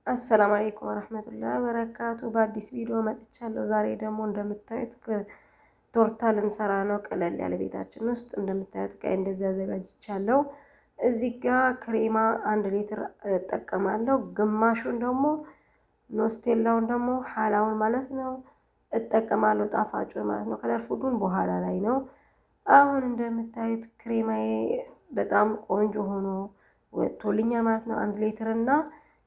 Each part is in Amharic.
አሰላሙ አለይኩም ወራህመቱላሂ ወበረካቱ። በአዲስ ቪዲዮ መጥቻለሁ። ዛሬ ደግሞ እንደምታዩት ቶርታ ልንሰራ ነው። ቀለል ያለ ቤታችን ውስጥ እንደምታዩት ጋር እንደዚህ አዘጋጅቻለሁ። እዚህ ጋር ክሬማ 1 ሊትር እጠቀማለሁ። ግማሹን ደግሞ ኖስቴላውን ደግሞ ሐላውን ማለት ነው እጠቀማለሁ። ጣፋጩን ማለት ነው። ከለር ፉዱን በኋላ ላይ ነው። አሁን እንደምታዩት ክሬማዬ በጣም ቆንጆ ሆኖ ወጥቶልኛል ማለት ነው። 1 ሊትር እና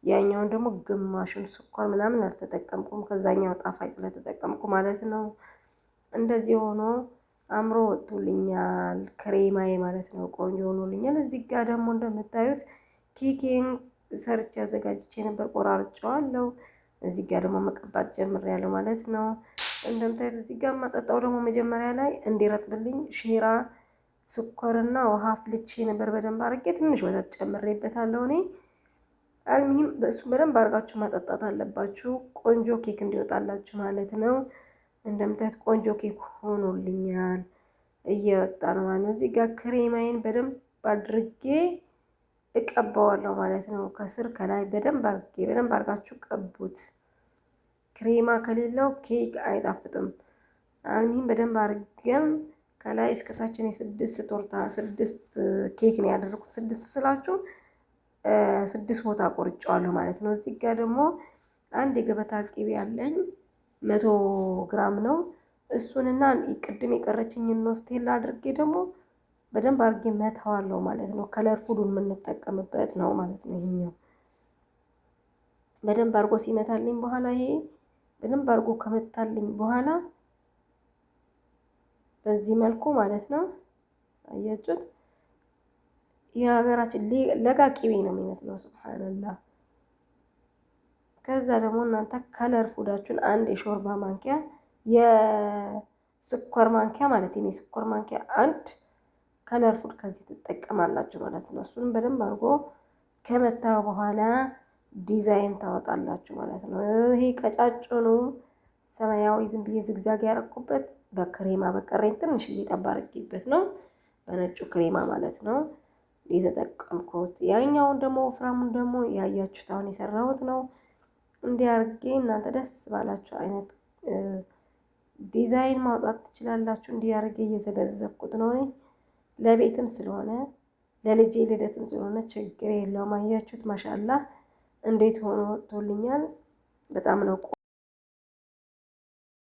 ያኛውን ደግሞ ግማሹን ስኳር ምናምን አልተጠቀምኩም ከዛኛው ጣፋጭ ስለተጠቀምኩ ማለት ነው። እንደዚህ ሆኖ አምሮ ወጥቶልኛል ክሬማዬ ማለት ነው። ቆንጆ ሆኖልኛል። እዚህ ጋር ደግሞ እንደምታዩት ኬኬን ሰርቼ አዘጋጅቼ ነበር፣ ቆራርጬዋለሁ። እዚህ ጋር ደግሞ መቀባት ጀምሬያለሁ ማለት ነው። እንደምታዩት እዚህ ጋር ማጠጣው ደግሞ መጀመሪያ ላይ እንዲረጥብልኝ ሼራ ስኳርና ውሃ አፍልቼ ነበር። በደንብ አድርጌ ትንሽ ወተት ጨምሬበታለሁ እኔ። አልሚም በእሱ በደንብ አድርጋችሁ ማጠጣት አለባችሁ፣ ቆንጆ ኬክ እንዲወጣላችሁ ማለት ነው። እንደምታዩት ቆንጆ ኬክ ሆኖልኛል፣ እየወጣ ነው ማለት ነው። እዚህ ጋር ክሬማዬን በደንብ አድርጌ እቀባዋለሁ ማለት ነው። ከስር ከላይ በደንብ አድርጋችሁ ቀቡት። ክሬማ ከሌለው ኬክ አይጣፍጥም። አልሚም በደንብ አድርገን ከላይ እስከታችን የ6 ቶርታ 6 ኬክ ነው ያደረኩት። 6 ስላችሁ 6 ቦታ ቆርጬዋለሁ ማለት ነው። እዚህ ጋር ደግሞ አንድ የገበታ ቅቤ ያለኝ 100 ግራም ነው። እሱንና ቅድም የቀረችኝን ኖስቴላ አድርጌ ደግሞ በደንብ አድርጌ መታዋለሁ ማለት ነው። ከለር ፉዱን የምንጠቀምበት ነው ማለት ነው። ይሄኛው በደንብ አድርጎ ሲመታልኝ በኋላ ይሄ በደንብ አድርጎ ከመታልኝ በኋላ በዚህ መልኩ ማለት ነው። አያችሁት? የሀገራችን ለጋ ቅቤ ነው የሚመስለው። ሱብሃንአላህ። ከዛ ደግሞ እናንተ ከለር ፉዳችሁን 1 የሾርባ ማንኪያ የስኳር ማንኪያ ማለት ነው። የስኳር ማንኪያ 1 ከለር ፉድ ከዚህ ትጠቀማላችሁ ማለት ነው። እሱንም በደንብ አድርጎ ከመታ በኋላ ዲዛይን ታወጣላችሁ ማለት ነው። ይሄ ቀጫጭኑ ሰማያዊ ዝም ብዬ ዝግዛግ ያረኩበት በክሬማ በቀረኝ ትንሽ እየጠባ አድርጌበት ነው። በነጩ ክሬማ ማለት ነው የተጠቀምኩት። ያኛውን ደግሞ ወፍራሙን ደግሞ ያያችሁት አሁን የሰራሁት ነው። እንዲህ አድርጌ እናንተ ደስ ባላችሁ አይነት ዲዛይን ማውጣት ትችላላችሁ። እንዲህ አድርጌ እየዘገዘኩት ነው እኔ። ለቤትም ስለሆነ ለልጄ ልደትም ስለሆነ ችግር የለውም። አያችሁት? ማሻአላህ እንዴት ሆኖ ወጥቶልኛል። በጣም ነው